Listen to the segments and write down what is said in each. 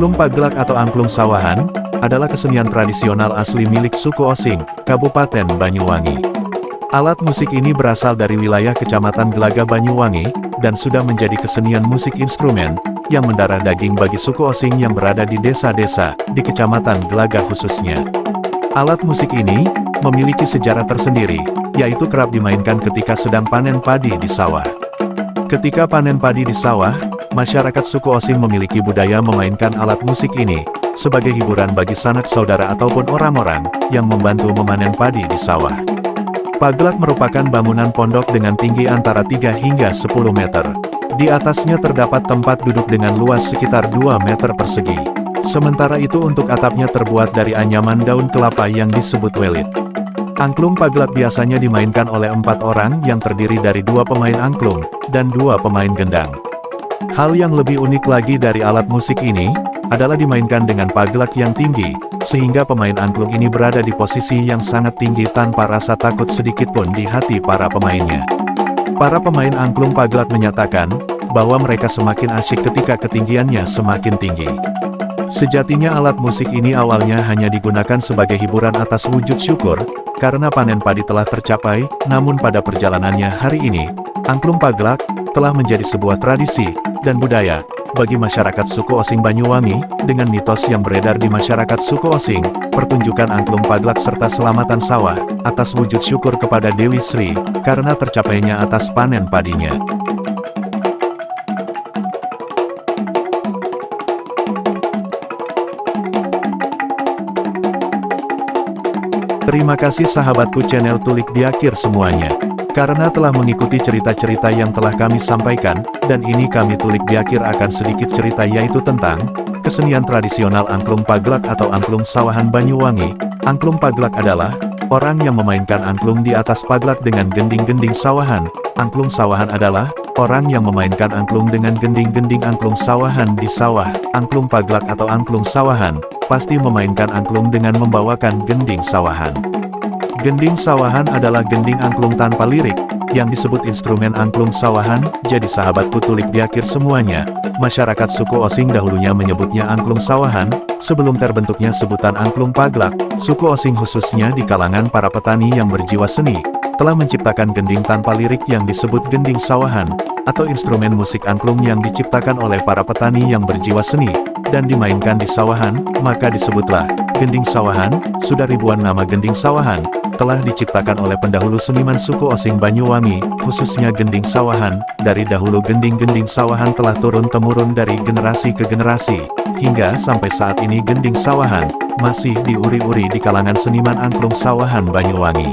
Angklung Paglak atau angklung sawahan, adalah kesenian tradisional asli milik suku Osing, Kabupaten Banyuwangi. Alat musik ini berasal dari wilayah Kecamatan Gelaga Banyuwangi, dan sudah menjadi kesenian musik instrumen, yang mendarah daging bagi suku Osing yang berada di desa-desa, di Kecamatan Gelaga khususnya. Alat musik ini, memiliki sejarah tersendiri, yaitu kerap dimainkan ketika sedang panen padi di sawah. Ketika panen padi di sawah, masyarakat suku Osing memiliki budaya memainkan alat musik ini, sebagai hiburan bagi sanak saudara ataupun orang-orang, yang membantu memanen padi di sawah. Paglak merupakan bangunan pondok dengan tinggi antara 3 hingga 10 meter. Di atasnya terdapat tempat duduk dengan luas sekitar 2 meter persegi. Sementara itu untuk atapnya terbuat dari anyaman daun kelapa yang disebut welit. Angklung Paglak biasanya dimainkan oleh 4 orang yang terdiri dari 2 pemain angklung, dan 2 pemain gendang. Hal yang lebih unik lagi dari alat musik ini, adalah dimainkan dengan paglak yang tinggi, sehingga pemain angklung ini berada di posisi yang sangat tinggi tanpa rasa takut sedikitpun di hati para pemainnya. Para pemain angklung paglak menyatakan, bahwa mereka semakin asyik ketika ketinggiannya semakin tinggi. Sejatinya alat musik ini awalnya hanya digunakan sebagai hiburan atas wujud syukur, karena panen padi telah tercapai, namun pada perjalanannya hari ini, angklung paglak telah menjadi sebuah tradisi dan budaya bagi masyarakat suku Osing Banyuwangi, dengan mitos yang beredar di masyarakat suku Osing, pertunjukan angklung paglak serta selamatan sawah, atas wujud syukur kepada Dewi Sri, karena tercapainya atas panen padinya. Terima kasih sahabatku channel Tulik Diakir semuanya. Karena telah mengikuti cerita-cerita yang telah kami sampaikan, dan ini kami Tulik Diakir akan sedikit cerita yaitu tentang kesenian tradisional angklung paglak atau angklung sawahan Banyuwangi. Angklung paglak adalah orang yang memainkan angklung di atas paglak dengan gending-gending sawahan. Angklung sawahan adalah orang yang memainkan angklung dengan gending-gending angklung sawahan di sawah. Angklung paglak atau angklung sawahan pasti memainkan angklung dengan membawakan gending sawahan. Gending sawahan adalah gending angklung tanpa lirik, yang disebut instrumen angklung sawahan. Jadi sahabatku Tulik Diakir semuanya, masyarakat suku Osing dahulunya menyebutnya angklung sawahan, sebelum terbentuknya sebutan angklung paglak. Suku Osing khususnya di kalangan para petani yang berjiwa seni, telah menciptakan gending tanpa lirik yang disebut gending sawahan, atau instrumen musik angklung yang diciptakan oleh para petani yang berjiwa seni, dan dimainkan di sawahan, maka disebutlah gending sawahan. Sudah ribuan nama gending sawahan telah diciptakan oleh pendahulu seniman suku Osing Banyuwangi, khususnya gending sawahan. Dari dahulu gending-gending sawahan telah turun-temurun dari generasi ke generasi, hingga sampai saat ini gending sawahan masih diuri-uri di kalangan seniman angklung sawahan Banyuwangi.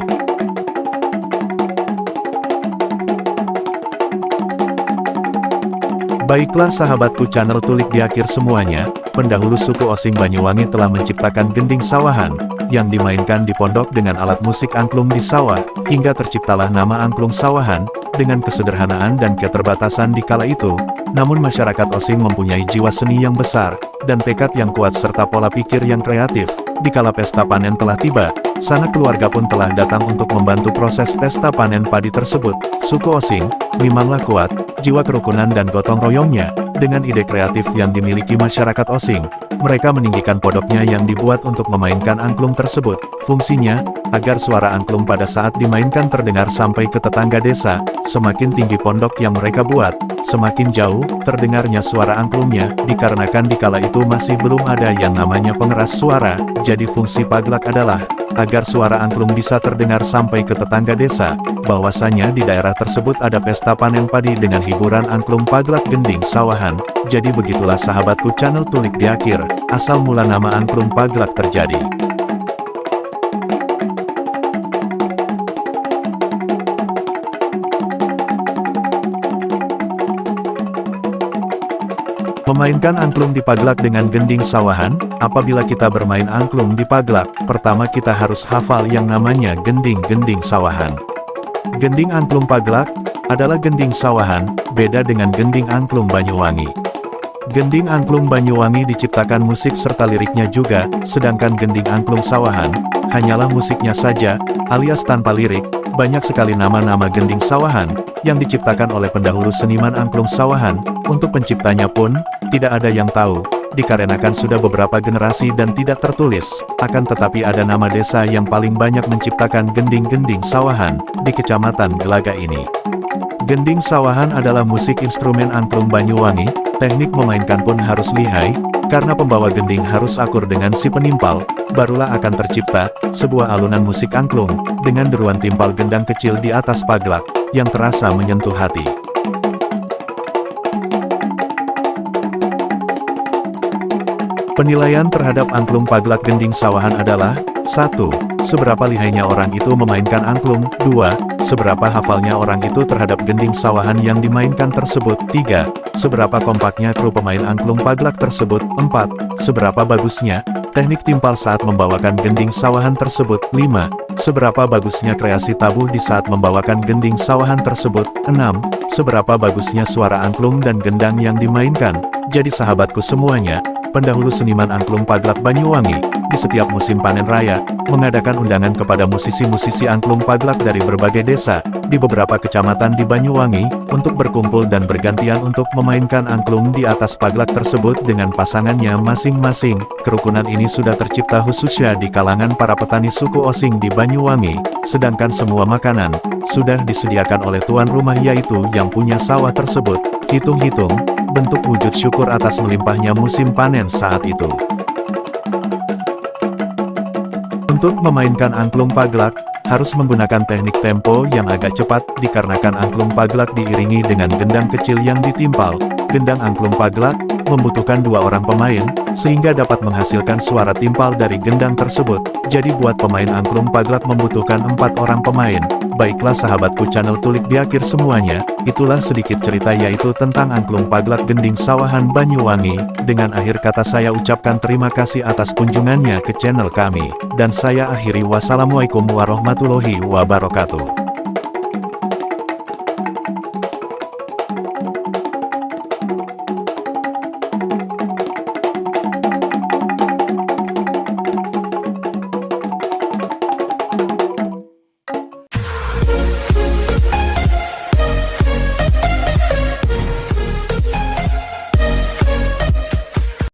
Baiklah sahabatku channel Tulik Diakir semuanya, pendahulu suku Osing Banyuwangi telah menciptakan gending sawahan, yang dimainkan di pondok dengan alat musik angklung di sawah, hingga terciptalah nama angklung sawahan, dengan kesederhanaan dan keterbatasan di kala itu. Namun masyarakat Osing mempunyai jiwa seni yang besar, dan tekad yang kuat serta pola pikir yang kreatif. Dikala pesta panen telah tiba, sanak keluarga pun telah datang untuk membantu proses pesta panen padi tersebut. Suku Osing memanglah kuat, jiwa kerukunan dan gotong royongnya. Dengan ide kreatif yang dimiliki masyarakat Osing, mereka meninggikan pondoknya yang dibuat untuk memainkan angklung tersebut. Fungsinya, agar suara angklung pada saat dimainkan terdengar sampai ke tetangga desa. Semakin tinggi pondok yang mereka buat, semakin jauh terdengarnya suara angklungnya, dikarenakan di kala itu masih belum ada yang namanya pengeras suara. Jadi fungsi paglak adalah agar suara angklung bisa terdengar sampai ke tetangga desa, bahwasanya di daerah tersebut ada pesta panen padi dengan hiburan angklung paglak gending sawahan. Jadi begitulah sahabatku channel Tulik Diakir, asal mula nama angklung paglak terjadi. Memainkan angklung di paglak dengan gending sawahan. Apabila kita bermain angklung di paglak, pertama kita harus hafal yang namanya gending-gending sawahan. Gending angklung paglak adalah gending sawahan, beda dengan gending angklung Banyuwangi. Gending angklung Banyuwangi diciptakan musik serta liriknya juga, sedangkan gending angklung sawahan hanyalah musiknya saja, alias tanpa lirik. Banyak sekali nama-nama gending sawahan yang diciptakan oleh pendahulu seniman angklung sawahan. Untuk penciptanya pun tidak ada yang tahu, dikarenakan sudah beberapa generasi dan tidak tertulis, akan tetapi ada nama desa yang paling banyak menciptakan gending-gending sawahan, di Kecamatan Gelaga ini. Gending sawahan adalah musik instrumen angklung Banyuwangi, teknik memainkan pun harus lihai, karena pembawa gending harus akur dengan si penimpal, barulah akan tercipta, sebuah alunan musik angklung, dengan deruan timpal gendang kecil di atas paglak, yang terasa menyentuh hati. Penilaian terhadap angklung paglak gending sawahan adalah 1. Seberapa lihainya orang itu memainkan angklung. 2. Seberapa hafalnya orang itu terhadap gending sawahan yang dimainkan tersebut. 3. Seberapa kompaknya kru pemain angklung paglak tersebut. 4. Seberapa bagusnya teknik timpal saat membawakan gending sawahan tersebut. 5. Seberapa bagusnya kreasi tabuh di saat membawakan gending sawahan tersebut. 6. Seberapa bagusnya suara angklung dan gendang yang dimainkan. Jadi sahabatku semuanya, pendahulu seniman angklung paglak Banyuwangi, di setiap musim panen raya, mengadakan undangan kepada musisi-musisi angklung paglak dari berbagai desa, di beberapa kecamatan di Banyuwangi, untuk berkumpul dan bergantian untuk memainkan angklung di atas paglak tersebut dengan pasangannya masing-masing. Kerukunan ini sudah tercipta khususnya di kalangan para petani suku Osing di Banyuwangi, sedangkan semua makanan, sudah disediakan oleh tuan rumah yaitu yang punya sawah tersebut. Hitung-hitung, bentuk wujud syukur atas melimpahnya musim panen saat itu. Untuk memainkan angklung paglak, harus menggunakan teknik tempo yang agak cepat, dikarenakan angklung paglak diiringi dengan gendang kecil yang ditimpal. Gendang angklung paglak membutuhkan 2 orang pemain, sehingga dapat menghasilkan suara timpal dari gendang tersebut. Jadi buat pemain angklung paglak membutuhkan 4 orang pemain. Baiklah sahabatku channel Tulik di akhir semuanya, itulah sedikit cerita yaitu tentang angklung paglak gending sawahan Banyuwangi. Dengan akhir kata saya ucapkan terima kasih atas kunjungannya ke channel kami. Dan saya akhiri, wassalamualaikum warahmatullahi wabarakatuh.